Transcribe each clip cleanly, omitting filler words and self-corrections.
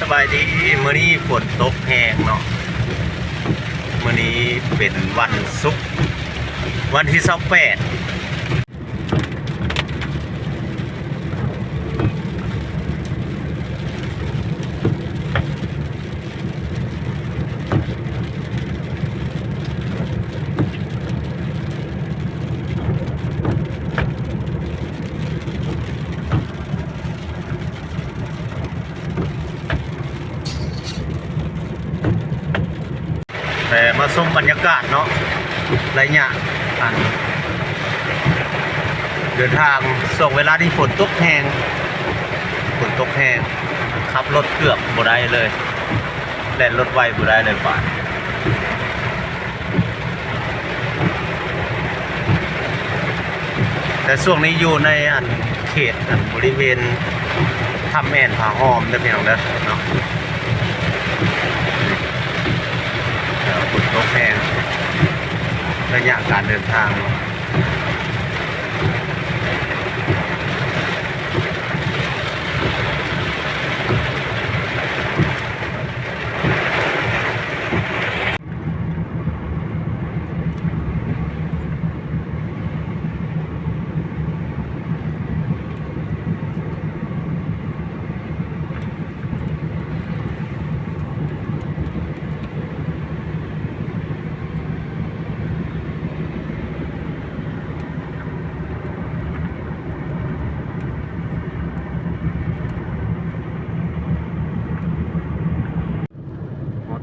สบายดีมื้อนี้ฝนตกแห้งเนาะมื้อนี้เป็นวันศุกร์วันที่28แต่มาชมบรรยากาศเนาะระยะเดินทางส่งเวลาที่ฝนตกแห้งขับรถเกือบบ่ได้เลยแล่นรถไวบ่ได้เลยป่านแต่ช่วงนี้อยู่ในเขตบริเวณถ้ำแม่นผาหอมเด้อพี่น้องเด้อเนาะฝนตกแห้งระยะการเดินทาง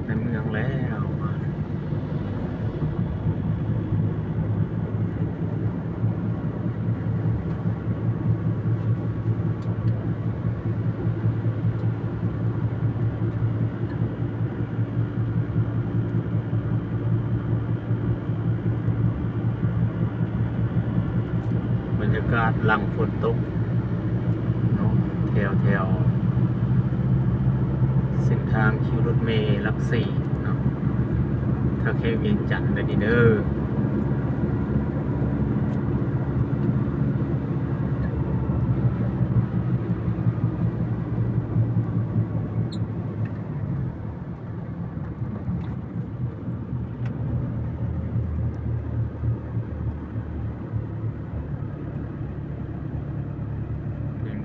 ในเมืองแล้วบรรยากาศหลังฝนตกเนาะแถวเส้นทางคิวรถเมล์หลักสี่เนาะถ้าแค่เวียงจันทน์เด้อ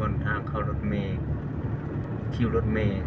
บนทางเข้ารถเมล์คิวรถเมล์